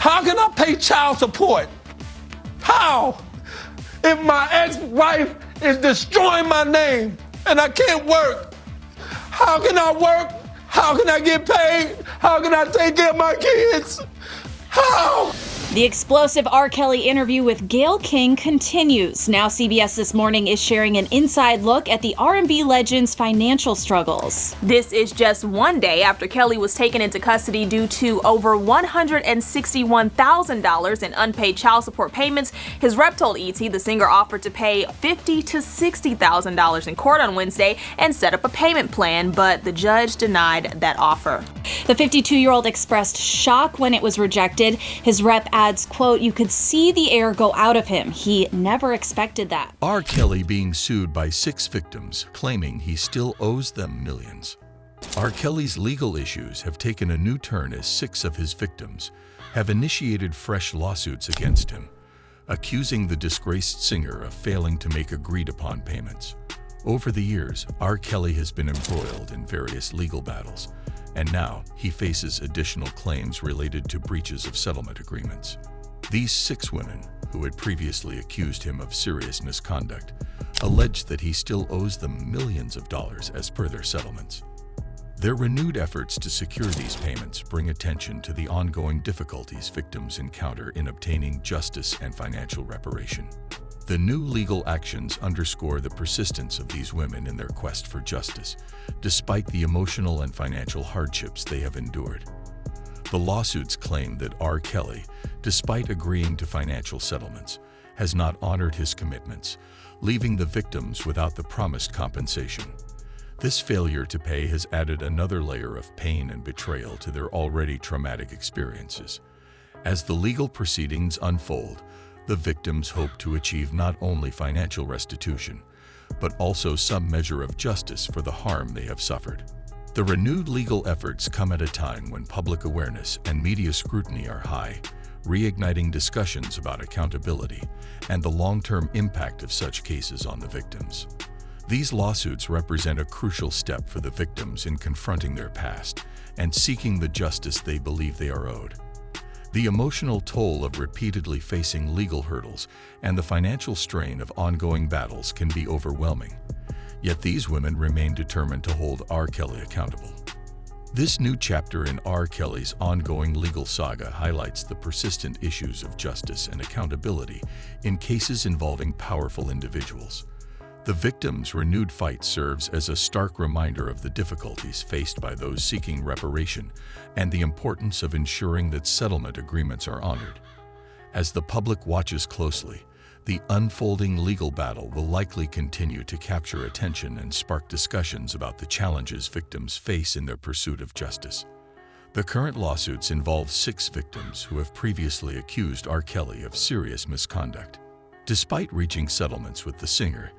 How can I pay child support? How? If my ex-wife is destroying my name and I can't work, how can I work? How can I get paid? How can I take care of my kids? How? The explosive R. Kelly interview with Gayle King continues. Now CBS This Morning is sharing an inside look at the R&B legend's financial struggles. This is just one day after Kelly was taken into custody due to over $161,000 in unpaid child support payments. His rep told ET the singer offered to pay $50,000 to $60,000 in court on Wednesday and set up a payment plan, but the judge denied that offer. The 52-year-old expressed shock when it was rejected. His rep adds, quote, "You could see the air go out of him. He never expected that." R. Kelly being sued by 6 victims, claiming he still owes them millions. R. Kelly's legal issues have taken a new turn as 6 of his victims have initiated fresh lawsuits against him, accusing the disgraced singer of failing to make agreed-upon payments. Over the years, R. Kelly has been embroiled in various legal battles, and now he faces additional claims related to breaches of settlement agreements. These 6 women, who had previously accused him of serious misconduct, allege that he still owes them millions of dollars as per their settlements. Their renewed efforts to secure these payments bring attention to the ongoing difficulties victims encounter in obtaining justice and financial reparation. The new legal actions underscore the persistence of these women in their quest for justice, despite the emotional and financial hardships they have endured. The lawsuits claim that R. Kelly, despite agreeing to financial settlements, has not honored his commitments, leaving the victims without the promised compensation. This failure to pay has added another layer of pain and betrayal to their already traumatic experiences. As the legal proceedings unfold, the victims hope to achieve not only financial restitution, but also some measure of justice for the harm they have suffered. The renewed legal efforts come at a time when public awareness and media scrutiny are high, reigniting discussions about accountability and the long-term impact of such cases on the victims. These lawsuits represent a crucial step for the victims in confronting their past and seeking the justice they believe they are owed. The emotional toll of repeatedly facing legal hurdles and the financial strain of ongoing battles can be overwhelming. Yet these women remain determined to hold R. Kelly accountable. This new chapter in R. Kelly's ongoing legal saga highlights the persistent issues of justice and accountability in cases involving powerful individuals. The victims' renewed fight serves as a stark reminder of the difficulties faced by those seeking reparation and the importance of ensuring that settlement agreements are honored. As the public watches closely, the unfolding legal battle will likely continue to capture attention and spark discussions about the challenges victims face in their pursuit of justice. The current lawsuits involve 6 victims who have previously accused R. Kelly of serious misconduct. Despite reaching settlements with the singer,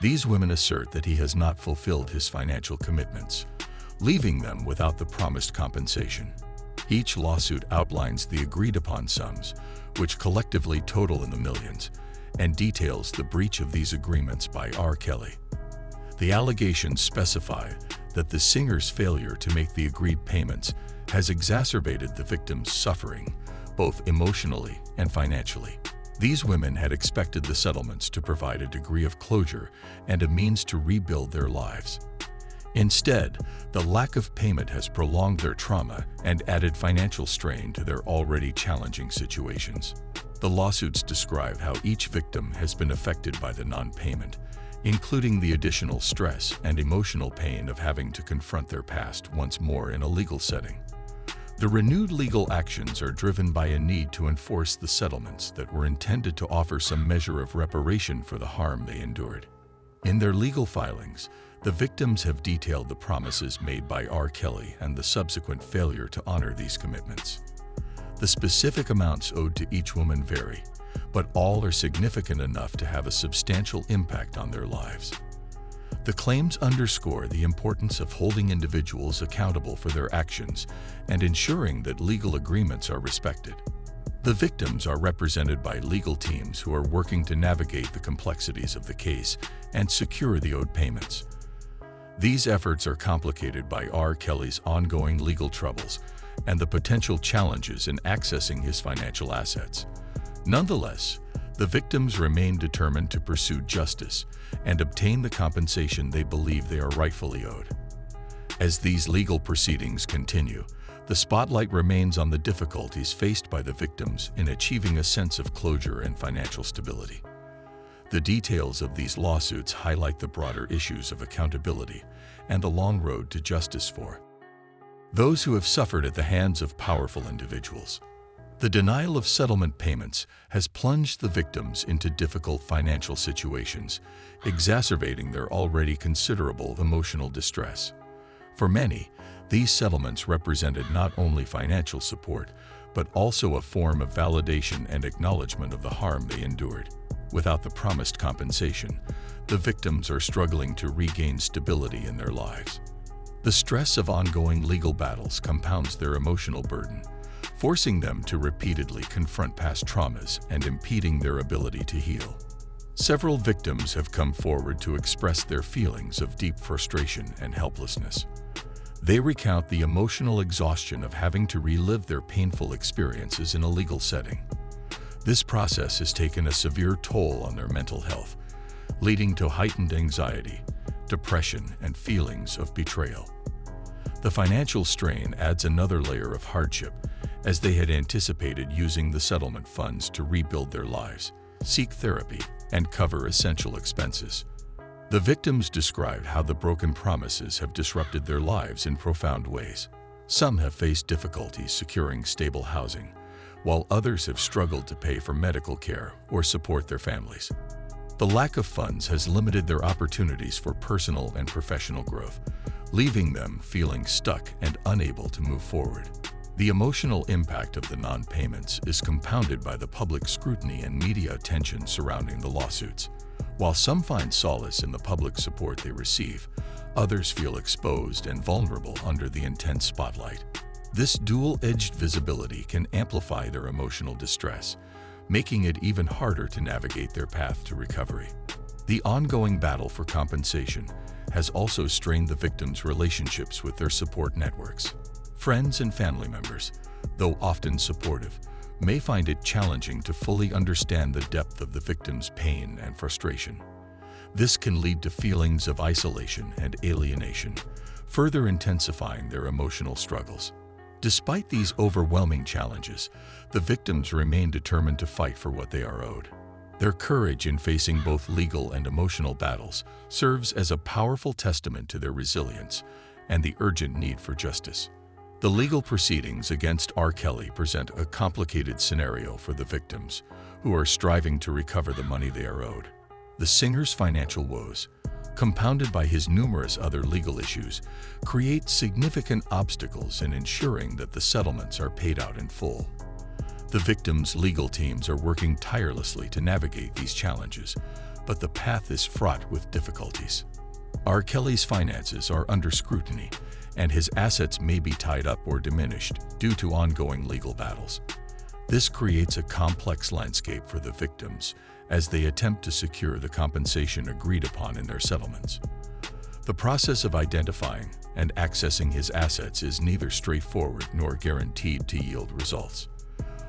these women assert that he has not fulfilled his financial commitments, leaving them without the promised compensation. Each lawsuit outlines the agreed-upon sums, which collectively total in the millions, and details the breach of these agreements by R. Kelly. The allegations specify that the singer's failure to make the agreed payments has exacerbated the victim's suffering, both emotionally and financially. These women had expected the settlements to provide a degree of closure and a means to rebuild their lives. Instead, the lack of payment has prolonged their trauma and added financial strain to their already challenging situations. The lawsuits describe how each victim has been affected by the non-payment, including the additional stress and emotional pain of having to confront their past once more in a legal setting. The renewed legal actions are driven by a need to enforce the settlements that were intended to offer some measure of reparation for the harm they endured. In their legal filings, the victims have detailed the promises made by R. Kelly and the subsequent failure to honor these commitments. The specific amounts owed to each woman vary, but all are significant enough to have a substantial impact on their lives. The claims underscore the importance of holding individuals accountable for their actions and ensuring that legal agreements are respected. The victims are represented by legal teams who are working to navigate the complexities of the case and secure the owed payments. These efforts are complicated by R. Kelly's ongoing legal troubles, and the potential challenges in accessing his financial assets. Nonetheless, the victims remain determined to pursue justice and obtain the compensation they believe they are rightfully owed. As these legal proceedings continue, the spotlight remains on the difficulties faced by the victims in achieving a sense of closure and financial stability. The details of these lawsuits highlight the broader issues of accountability and the long road to justice for those who have suffered at the hands of powerful individuals. The denial of settlement payments has plunged the victims into difficult financial situations, exacerbating their already considerable emotional distress. For many, these settlements represented not only financial support, but also a form of validation and acknowledgement of the harm they endured. Without the promised compensation, the victims are struggling to regain stability in their lives. The stress of ongoing legal battles compounds their emotional burden, forcing them to repeatedly confront past traumas and impeding their ability to heal. Several victims have come forward to express their feelings of deep frustration and helplessness. They recount the emotional exhaustion of having to relive their painful experiences in a legal setting. This process has taken a severe toll on their mental health, leading to heightened anxiety, depression, and feelings of betrayal. The financial strain adds another layer of hardship, as they had anticipated using the settlement funds to rebuild their lives, seek therapy, and cover essential expenses. The victims described how the broken promises have disrupted their lives in profound ways. Some have faced difficulties securing stable housing, while others have struggled to pay for medical care or support their families. The lack of funds has limited their opportunities for personal and professional growth, leaving them feeling stuck and unable to move forward. The emotional impact of the non-payments is compounded by the public scrutiny and media attention surrounding the lawsuits. While some find solace in the public support they receive, others feel exposed and vulnerable under the intense spotlight. This dual-edged visibility can amplify their emotional distress, making it even harder to navigate their path to recovery. The ongoing battle for compensation has also strained the victims' relationships with their support networks. Friends and family members, though often supportive, may find it challenging to fully understand the depth of the victim's pain and frustration. This can lead to feelings of isolation and alienation, further intensifying their emotional struggles. Despite these overwhelming challenges, the victims remain determined to fight for what they are owed. Their courage in facing both legal and emotional battles serves as a powerful testament to their resilience and the urgent need for justice. The legal proceedings against R. Kelly present a complicated scenario for the victims, who are striving to recover the money they are owed. The singer's financial woes, compounded by his numerous other legal issues, create significant obstacles in ensuring that the settlements are paid out in full. The victims' legal teams are working tirelessly to navigate these challenges, but the path is fraught with difficulties. R. Kelly's finances are under scrutiny, and his assets may be tied up or diminished due to ongoing legal battles. This creates a complex landscape for the victims as they attempt to secure the compensation agreed upon in their settlements. The process of identifying and accessing his assets is neither straightforward nor guaranteed to yield results.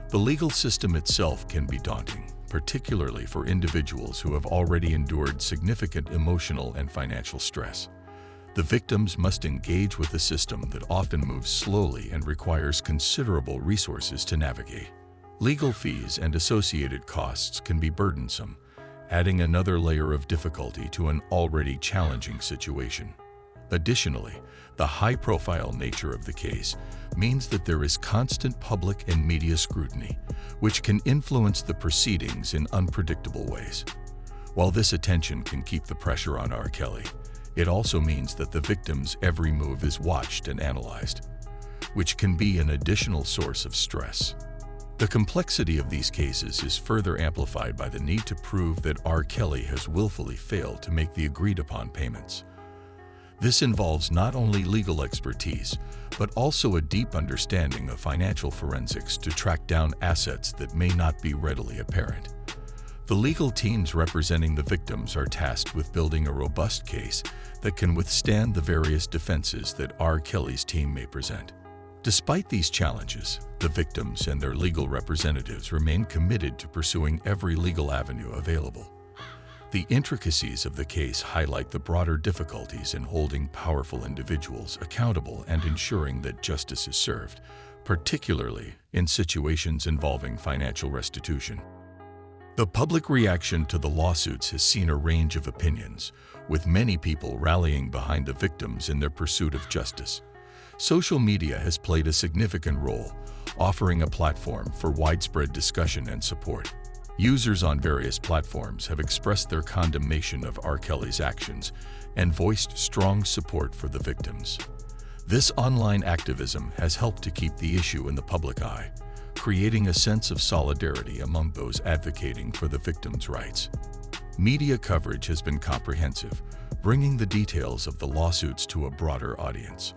The legal system itself can be daunting, particularly for individuals who have already endured significant emotional and financial stress. The victims must engage with a system that often moves slowly and requires considerable resources to navigate. Legal fees and associated costs can be burdensome, adding another layer of difficulty to an already challenging situation. Additionally, the high-profile nature of the case means that there is constant public and media scrutiny, which can influence the proceedings in unpredictable ways. While this attention can keep the pressure on R. Kelly, it also means that the victim's every move is watched and analyzed, which can be an additional source of stress. The complexity of these cases is further amplified by the need to prove that R. Kelly has willfully failed to make the agreed-upon payments. This involves not only legal expertise, but also a deep understanding of financial forensics to track down assets that may not be readily apparent. The legal teams representing the victims are tasked with building a robust case that can withstand the various defenses that R. Kelly's team may present. Despite these challenges, the victims and their legal representatives remain committed to pursuing every legal avenue available. The intricacies of the case highlight the broader difficulties in holding powerful individuals accountable and ensuring that justice is served, particularly in situations involving financial restitution. The public reaction to the lawsuits has seen a range of opinions, with many people rallying behind the victims in their pursuit of justice. Social media has played a significant role, offering a platform for widespread discussion and support. Users on various platforms have expressed their condemnation of R. Kelly's actions and voiced strong support for the victims. This online activism has helped to keep the issue in the public eye, creating a sense of solidarity among those advocating for the victims' rights. Media coverage has been comprehensive, bringing the details of the lawsuits to a broader audience.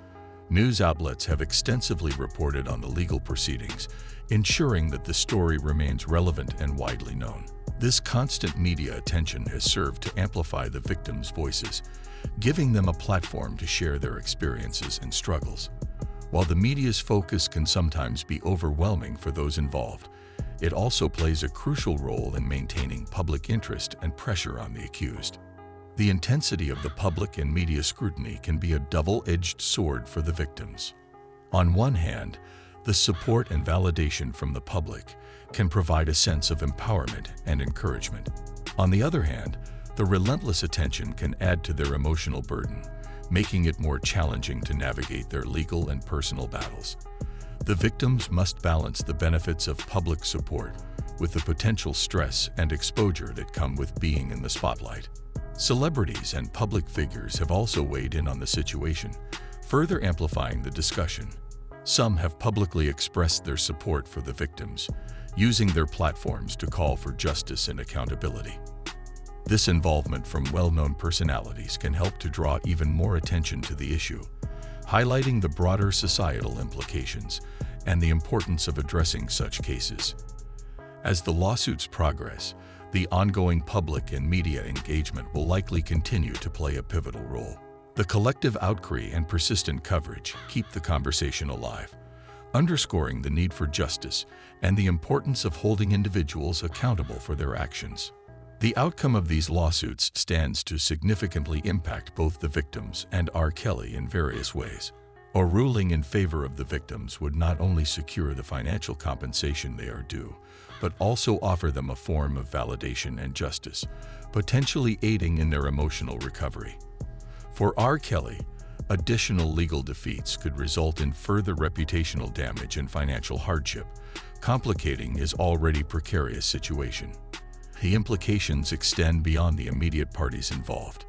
News outlets have extensively reported on the legal proceedings, ensuring that the story remains relevant and widely known. This constant media attention has served to amplify the victims' voices, giving them a platform to share their experiences and struggles. While the media's focus can sometimes be overwhelming for those involved, it also plays a crucial role in maintaining public interest and pressure on the accused. The intensity of the public and media scrutiny can be a double-edged sword for the victims. On one hand, the support and validation from the public can provide a sense of empowerment and encouragement. On the other hand, the relentless attention can add to their emotional burden, making it more challenging to navigate their legal and personal battles. The victims must balance the benefits of public support with the potential stress and exposure that come with being in the spotlight. Celebrities and public figures have also weighed in on the situation, further amplifying the discussion. Some have publicly expressed their support for the victims, using their platforms to call for justice and accountability. This involvement from well-known personalities can help to draw even more attention to the issue, highlighting the broader societal implications and the importance of addressing such cases. As the lawsuits progress, the ongoing public and media engagement will likely continue to play a pivotal role. The collective outcry and persistent coverage keep the conversation alive, underscoring the need for justice and the importance of holding individuals accountable for their actions. The outcome of these lawsuits stands to significantly impact both the victims and R. Kelly in various ways. A ruling in favor of the victims would not only secure the financial compensation they are due, but also offer them a form of validation and justice, potentially aiding in their emotional recovery. For R. Kelly, additional legal defeats could result in further reputational damage and financial hardship, complicating his already precarious situation. The implications extend beyond the immediate parties involved.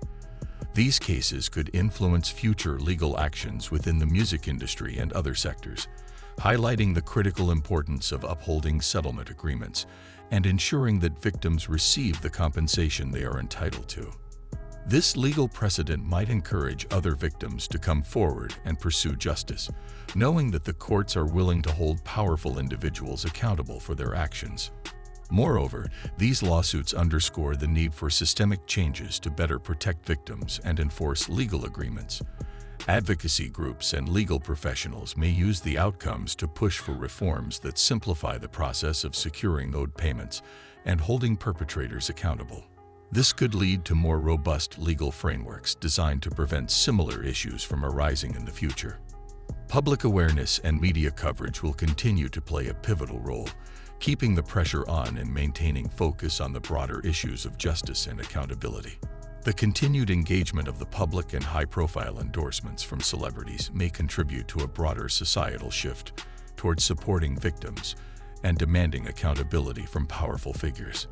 These cases could influence future legal actions within the music industry and other sectors, highlighting the critical importance of upholding settlement agreements and ensuring that victims receive the compensation they are entitled to. This legal precedent might encourage other victims to come forward and pursue justice, knowing that the courts are willing to hold powerful individuals accountable for their actions. Moreover, these lawsuits underscore the need for systemic changes to better protect victims and enforce legal agreements. Advocacy groups and legal professionals may use the outcomes to push for reforms that simplify the process of securing owed payments and holding perpetrators accountable. This could lead to more robust legal frameworks designed to prevent similar issues from arising in the future. Public awareness and media coverage will continue to play a pivotal role, keeping the pressure on and maintaining focus on the broader issues of justice and accountability. The continued engagement of the public and high-profile endorsements from celebrities may contribute to a broader societal shift towards supporting victims and demanding accountability from powerful figures.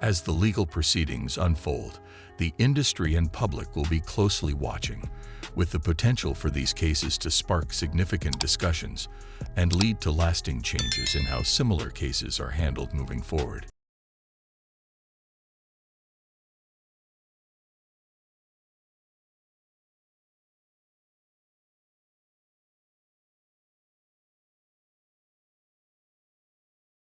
As the legal proceedings unfold, the industry and public will be closely watching, with the potential for these cases to spark significant discussions and lead to lasting changes in how similar cases are handled moving forward.